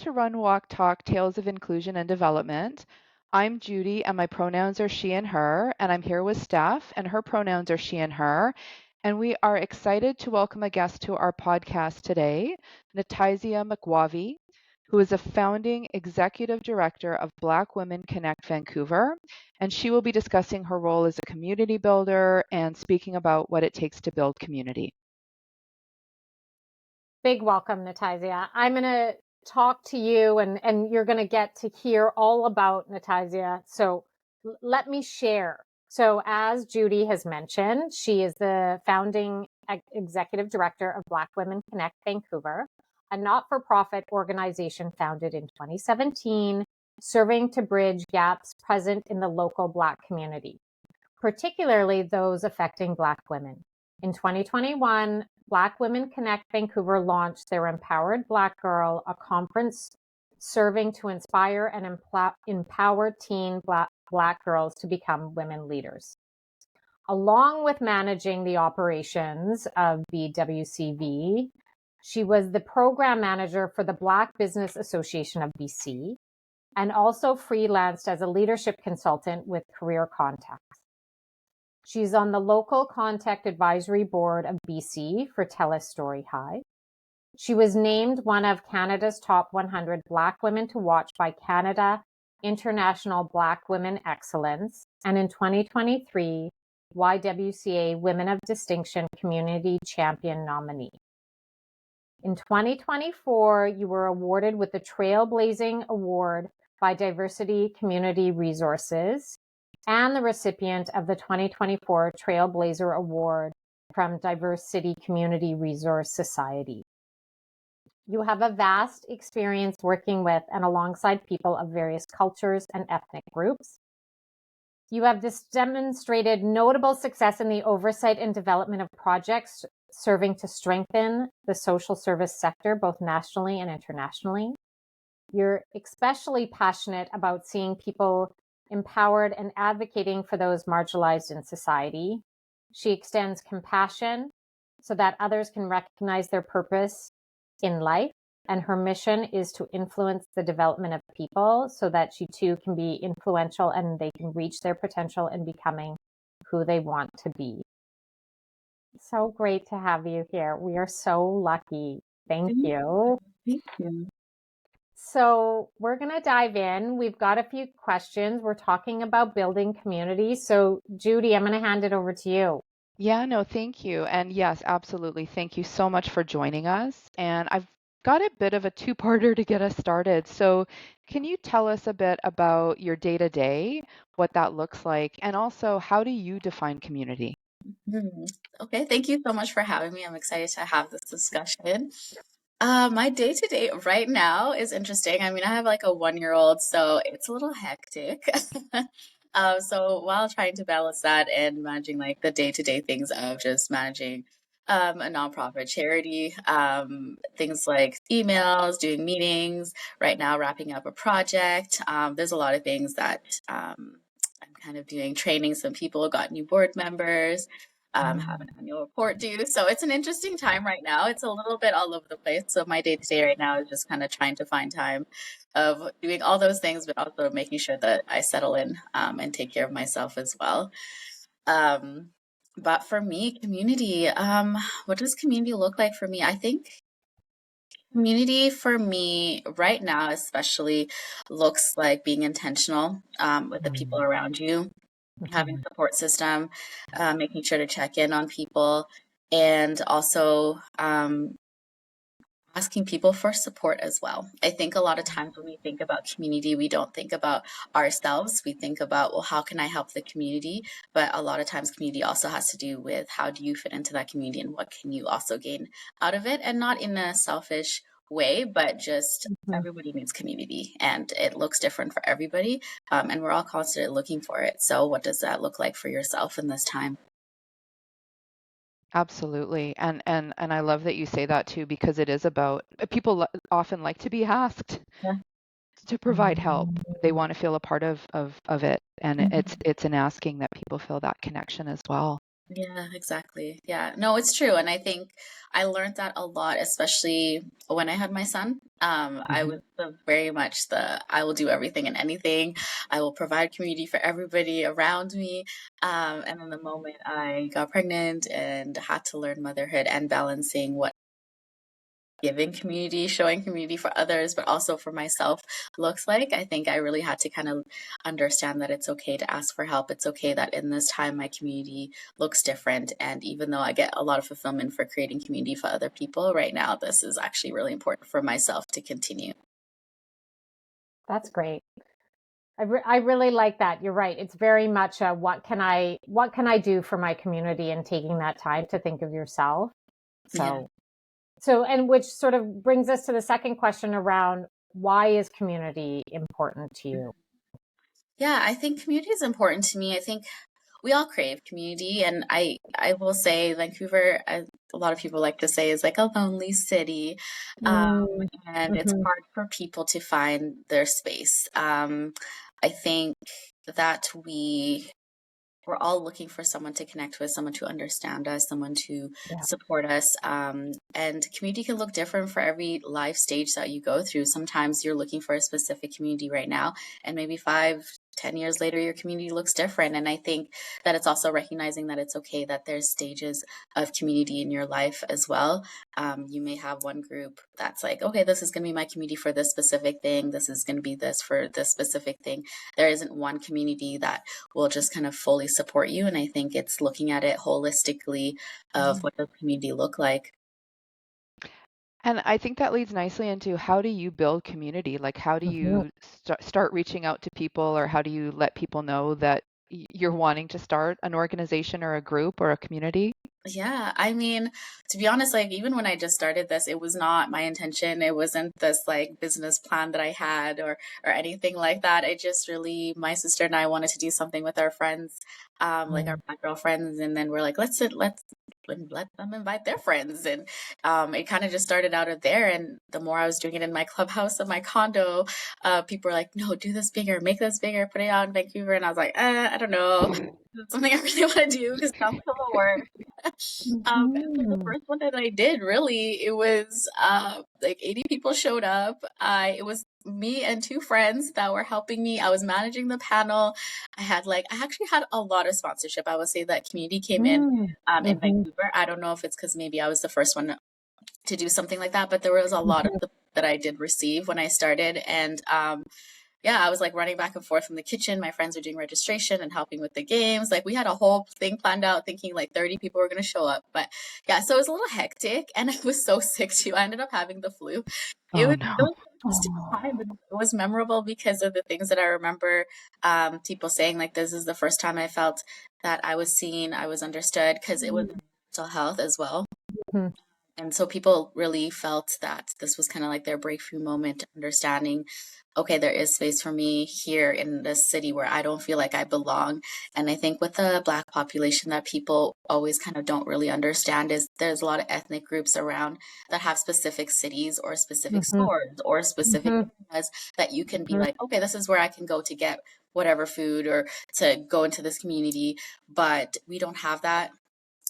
to Run, Walk, Talk Tales of Inclusion and Development. I'm Judy, and my pronouns are she and her, and I'm here with Steph, and her pronouns are she and her. And we are excited to welcome a guest to our podcast today, Nataizya Mukwavi, who is a founding executive director of Black Women Connect Vancouver. And she will be discussing her role as a community builder and speaking about what it takes to build community. Big welcome, Nataizya. I'm going to talk to you and you're going to get to hear all about Nataizya. So let me share. So as Judy has mentioned, she is the founding executive director of Black Women Connect Vancouver, a not-for-profit organization founded in 2017, serving to bridge gaps present in the local Black community, particularly those affecting Black women. In 2021, Black Women Connect Vancouver launched their Empowered Black Girl, a conference serving to inspire and empower teen Black girls to become women leaders. Along with managing the operations of BWCV, she was the program manager for the Black Business Association of BC and also freelanced as a leadership consultant with Career Contacts. She's on the local contact advisory board of BC for TELUS Story High. She was named one of Canada's top 100 Black women to watch by Canada International Black Women Excellence, and in 2023, YWCA Women of Distinction Community Champion nominee. In 2024, you were awarded with the Trailblazing Award by Diversity Community Resources and the recipient of the 2024 Trailblazer Award from Diversity Community Resource Society. You have a vast experience working with and alongside people of various cultures and ethnic groups. You have demonstrated notable success in the oversight and development of projects serving to strengthen the social service sector, both nationally and internationally. You're especially passionate about seeing people empowered and advocating for those marginalized in society. She extends compassion so that others can recognize their purpose in life. And her mission is to influence the development of people so that she too can be influential and they can reach their potential in becoming who they want to be. So great to have you here. We are so lucky. Thank you. Thank you. So we're going to dive in. We've got a few questions. We're talking about building community. So Judy, I'm going to hand it over to you. Yeah, no, thank you. And yes, absolutely. Thank you so much for joining us. And I've got a bit of a two-parter to get us started. So can you tell us a bit about your day-to-day, what that looks like, and also how do you define community? Okay, thank you so much for having me. I'm excited to have this discussion. My day-to-day right now is interesting. I mean, I have like a 1-year-old, so it's a little hectic. So while trying to balance that and managing like the day-to-day things of just managing a nonprofit charity, things like emails, doing meetings, right now wrapping up a project. There's a lot of things that I'm kind of doing, training some people, got new board members, have an annual report due. So it's an interesting time right now. It's a little bit all over the place. So my day to day right now is just kind of trying to find time of doing all those things, but also making sure that I settle in and take care of myself as well. But for me, community, what does community look like for me? I think community for me right now, especially, looks like being intentional with the people around you, having a support system, making sure to check in on people, and also asking people for support as well. I think a lot of times when we think about community, we don't think about ourselves. We think about, well, how can I help the community? But a lot of times community also has to do with how do you fit into that community and what can you also gain out of it, and not in a selfish way, but just everybody needs community and it looks different for everybody. And we're all constantly looking for it. So what does that look like for yourself in this time? Absolutely. And I love that you say that too, because it is about people often like to be asked Yeah. to provide help. They want to feel a part of it. And it's in asking that people feel that connection as well. Yeah, exactly. Yeah, no, it's true. And I think I learned that a lot, especially when I had my son. I Hmm. was very much I will do everything and anything. I will provide community for everybody around me. And then the moment I got pregnant and had to learn motherhood and balancing what giving community, showing community for others, but also for myself looks like. I think I really had to kind of understand that it's okay to ask for help. It's okay that in this time my community looks different. And even though I get a lot of fulfillment for creating community for other people, right now this is actually really important for myself to continue. That's great. I really like that. You're right. It's very much a what can I do for my community and taking that time to think of yourself. Yeah. So and which sort of brings us to the second question around why is community important to you? Yeah, I think community is important to me. I think we all crave community, and I will say Vancouver, as a lot of people like to say, is like a lonely city, um, Mm, and it's mhm, hard for people to find their space. I think that we're all looking for someone to connect with, someone to understand us, someone to yeah. support us. And community can look different for every life stage that you go through. Sometimes you're looking for a specific community right now, and maybe 5, 10 years later, your community looks different. And I think that it's also recognizing that it's okay that there's stages of community in your life as well. You may have one group that's like, okay, this is going to be my community for this specific thing. This is going to be this for this specific thing. There isn't one community that will just kind of fully support you. And I think it's looking at it holistically of what does community look like. And I think that leads nicely into how do you build community? Like, how do Mhm, you start reaching out to people, or how do you let people know that you're wanting to start an organization or a group or a community? Yeah, I mean, to be honest, like even when I just started this, it was not my intention. It wasn't this like business plan that I had or anything like that. It just really my sister and I wanted to do something with our friends, like our mm, black girlfriends, and then we're like, let's let them invite their friends, and it kind of just started out of there. And the more I was doing it in my clubhouse of my condo, people were like, no, do this bigger, make this bigger, put it out in Vancouver, and I was like, I don't know. It's something I really want to do because it sounds like a lot of work. And so the mhm, first one that I did, really, it was like 80 people showed up. It was me and two friends that were helping me. I was managing the panel. I actually had a lot of sponsorship. I would say that community came mm, in mhm, Vancouver. I don't know if it's because maybe I was the first one to do something like that, but there was a lot of mhm, support that I did receive when I started. And yeah, I was like running back and forth from the kitchen. My friends were doing registration and helping with the games. Like we had a whole thing planned out, thinking like 30 people were going to show up. But yeah, so it was a little hectic, and I was so sick too. I ended up having the flu. Oh It no. was an interesting time, but it was memorable because of the things that I remember. People saying like, "This is the first time I felt that I was seen, I was understood," because it was mental health as well. mhm, And so people really felt that this was kind of like their breakthrough moment, understanding, okay, there is space for me here in this city where I don't feel like I belong. And I think with the Black population, that people always kind of don't really understand is there's a lot of ethnic groups around that have specific cities or specific mhm, stores or specific mhm, areas that you can be mhm, like, okay, this is where I can go to get whatever food or to go into this community. But we don't have that,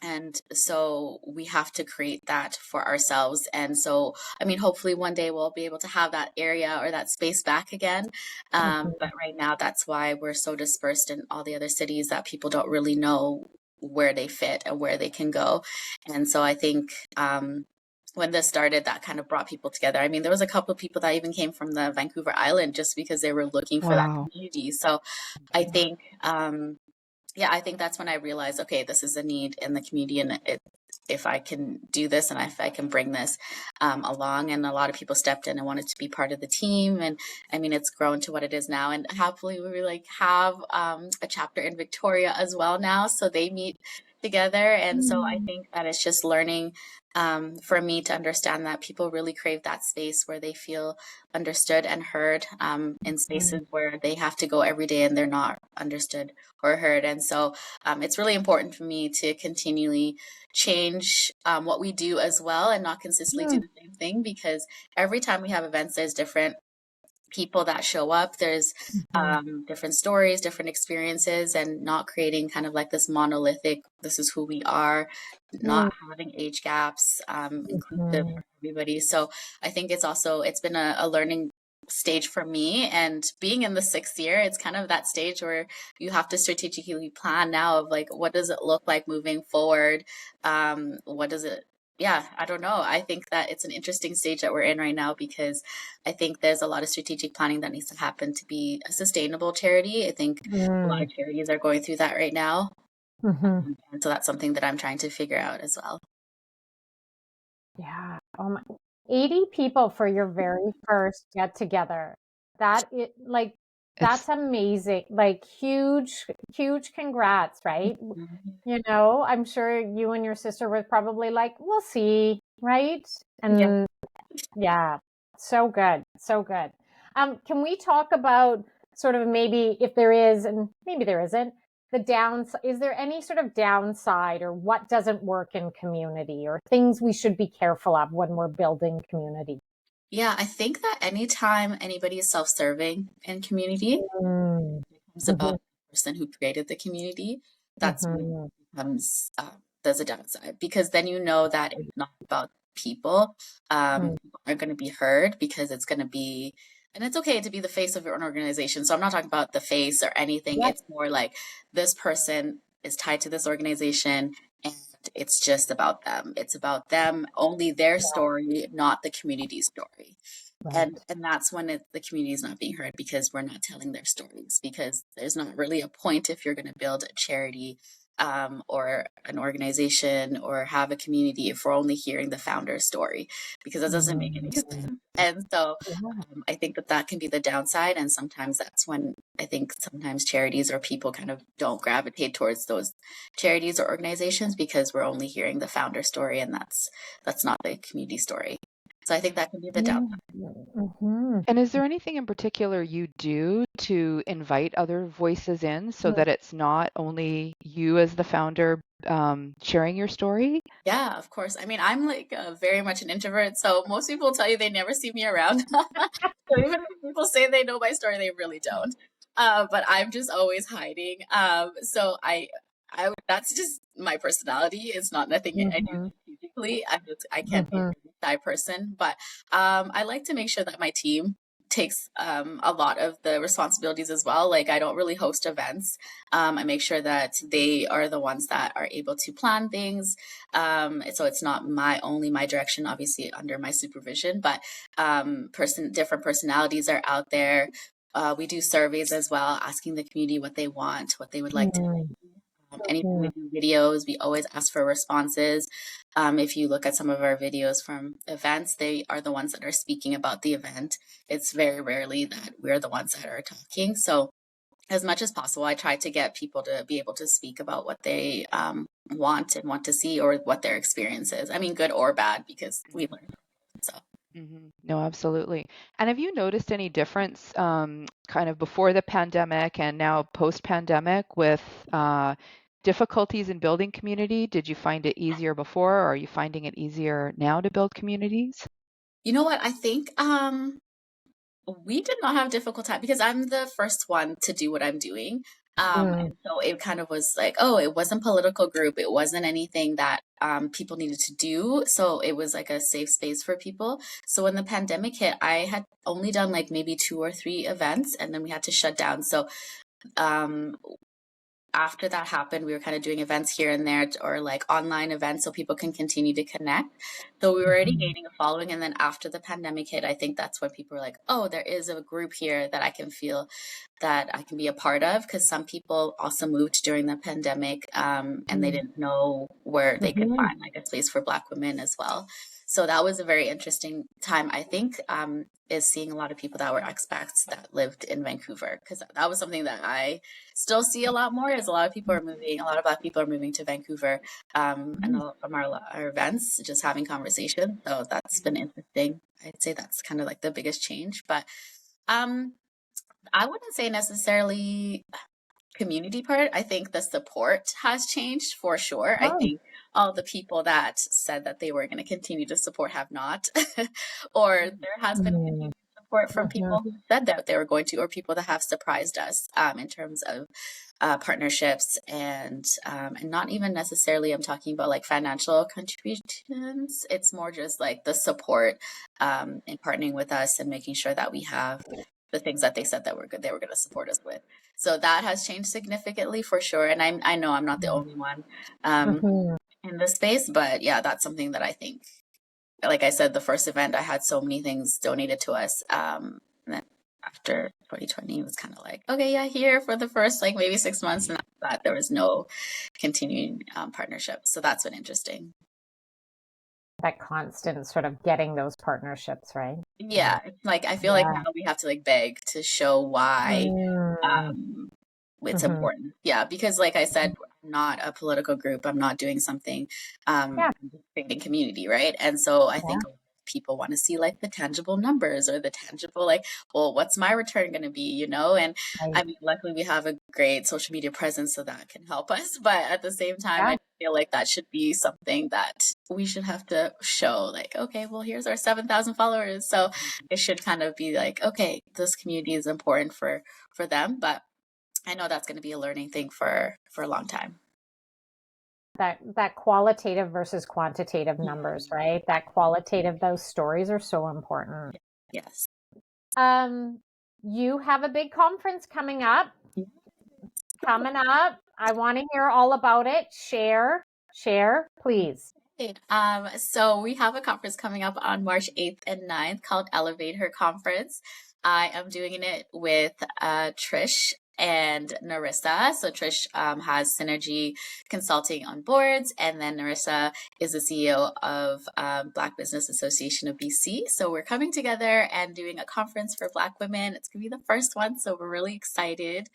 and so we have to create that for ourselves. And so, I mean, hopefully one day we'll be able to have that area or that space back again. mhm, But right now, that's why we're so dispersed in all the other cities that people don't really know where they fit and where they can go. And so I think when this started, that kind of brought people together. I mean, there was a couple of people that even came from the Vancouver Island just because they were looking for that Wow. community. So I think yeah, I think that's when I realized, okay, this is a need in the community, and if I can do this and if I can bring this along, and a lot of people stepped in and wanted to be part of the team, and I mean, it's grown to what it is now, and happily we like have a chapter in Victoria as well now, so they meet together, and so I mm, think that it's just learning. For me to understand that people really crave that space where they feel understood and heard in spaces mhm, where they have to go every day and they're not understood or heard. And so it's really important for me to continually change what we do as well and not consistently do mm, the same thing, because every time we have events, there's different people that show up. There's Mhm. different stories, different experiences, and not creating kind of like this monolithic, this is who we are, not having age gaps, inclusive Mhm. for everybody. So I think it's been a learning stage for me. And being in the 6th year, it's kind of that stage where you have to strategically plan now of like, what does it look like moving forward? What does it Yeah, I don't know. I think that it's an interesting stage that we're in right now because I think there's a lot of strategic planning that needs to happen to be a sustainable charity. I think a lot Mm. of charities are going through that right now. Mhm. And so that's something that I'm trying to figure out as well. Yeah. Oh my, 80 people for your very first get together. Like, It's that's amazing. Like, huge, huge congrats, right? Mhm. You know, I'm sure you and your sister were probably like, we'll see, right? Yeah. And yeah, so good, so good. Can we talk about sort of maybe if there is, and maybe there isn't, the downside? Is there any sort of downside or what doesn't work in community or things we should be careful of when we're building community? Yeah, I think that anytime anybody is self-serving in community, Mm, becomes about mhm, the person who created the community, that's when it mhm, becomes there's a downside because then you know that it's not about people. mhm. People are going to be heard because it's going to be, and it's okay to be the face of your own organization. So I'm not talking about the face or anything. Yep. It's more like this person is tied to this organization and it's just about them. It's about them, only their story, not the community story. Right. And that's when the community is not being heard because we're not telling their stories, because there's not really a point if you're going to build a charity or an organization or have a community if we're only hearing the founder's story, because that doesn't make any sense. Mhm. And so Yeah. I think that that can be the downside, and sometimes that's when I think sometimes charities or people kind of don't gravitate towards those charities or organizations because we're only hearing the founder story, and that's not the community story. So I think that can be the downside. Mhm. And is there anything in particular you do to invite other voices in so that it's not only you as the founder sharing your story? Yeah, of course. I mean, I'm like very much an introvert, so most people tell you they never see me around. So even if people say they know my story, they really don't. But I'm just always hiding. So that's just my personality. It's not nothing I do Mhm. strategically. I can't be a Mhm. really shy person, but I like to make sure that my team takes a lot of the responsibilities as well. Like I don't really host events. I make sure that they are the ones that are able to plan things. So it's not my direction, obviously under my supervision, but different personalities are out there. We do surveys as well, asking the community what they want, what they would like to. Mhm. Anytime we Mhm. do videos, we always ask for responses. If you look at some of our videos from events, they are the ones that are speaking about the event. It's very rarely that we're the ones that are talking. So as much as possible, I try to get people to be able to speak about what they want and want to see, or what their experience is. I mean, good or bad, because we learn. So. No, absolutely. And have you noticed any difference kind of before the pandemic and now post-pandemic with difficulties in building community? Did you find it easier before, or are you finding it easier now to build communities? You know what? I think we did not have a difficult time because I'm the first one to do what I'm doing. Mhm. And so it kind of was like, oh, it wasn't political group. It wasn't anything that people needed to do. So it was like a safe space for people. So when the pandemic hit, I had only done like maybe 2 or 3 events, and then we had to shut down. So um, after that happened, we were kind of doing events here and there, or like online events so people can continue to connect. So we were already Mhm. gaining a following. And then after the pandemic hit, I think that's when people were like, oh, there is a group here that I can feel that I can be a part of. Because some people also moved during the pandemic, and they didn't know where they could Mhm. find like a space for Black women as well. So that was a very interesting time, I think, is seeing a lot of people that were expats that lived in Vancouver, because that was something that I still see a lot more. Is a lot of people are moving, a lot of Black people are moving to Vancouver, and a lot from our events, just having conversations. So that's been interesting. I'd say that's kind of like the biggest change, but um, I wouldn't say necessarily community part. I think the support has changed for sure. I Oh. think all the people that said that they were going to continue to support have not, or there has been Mhm. continued support from people who said that they were going to, or people that have surprised us in terms of partnerships and not even necessarily I'm talking about like financial contributions. It's more just like the support in partnering with us and making sure that we have the things that they said that were good they were going to support us with. So that has changed significantly for sure. And I know I'm not the only one in this space, but yeah, that's something that I think, like I said, the first event I had so many things donated to us. And then after 2020, it was kind of like, okay, yeah, here for the first like maybe 6 months, and after that there was no continuing partnership. So that's been interesting. That constant sort of getting those partnerships, right? Yeah, it's like I feel like now we have to like beg to show why it's important. Yeah, because like I said, I'm not a political group. I'm not doing something I'm just creating community, right? And so I think people want to see like the tangible numbers or the tangible like, well, what's my return going to be, you know? And I mean, luckily we have a great social media presence, so that can help us. But at the same time, I feel like that should be something that we should have to show, like, okay, well, here's our 7,000 followers. So it should kind of be like, okay, this community is important for them. But I know that's going to be a learning thing for a long time. That qualitative versus quantitative numbers, right? That qualitative, those stories are so important. Yes. You have a big conference coming up. I want to hear all about it. Share, please. So we have a conference coming up on March 8th and 9th called Elevate Her Conference. I am doing it with Trish and Narissa. So Trish has Synergy Consulting on boards, and then Narissa is the CEO of Black Business Association of BC. So we're coming together and doing a conference for Black women. It's going to be the first one, so we're really excited.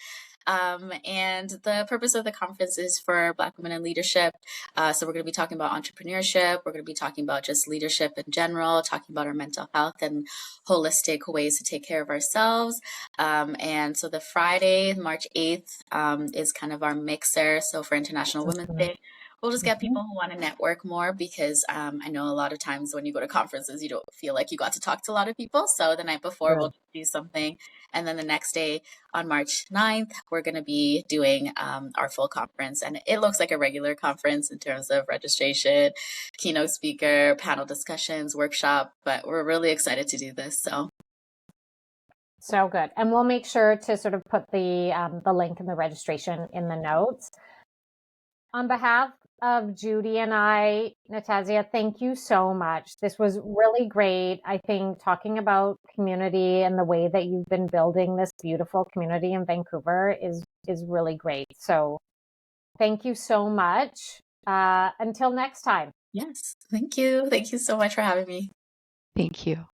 And the purpose of the conference is for Black women in leadership. So we're going to be talking about entrepreneurship. We're going to be talking about just leadership in general, talking about our mental health and holistic ways to take care of ourselves. And so the Friday, March 8th, is kind of our mixer. So for International Women's Day, we'll just get people who want to network more, because I know a lot of times when you go to conferences, you don't feel like you got to talk to a lot of people. So the night before, we'll do something. And then the next day on March 9th, we're going to be doing our full conference. And it looks like a regular conference in terms of registration, keynote speaker, panel discussions, workshop. But we're really excited to do this. So good. And we'll make sure to sort of put the link and the registration in the notes. On behalf of Judy and I, Nataizya, thank you so much. This was really great. I think talking about community and the way that you've been building this beautiful community in Vancouver is really great. So thank you so much. Until next time. Yes, thank you. Thank you so much for having me. Thank you.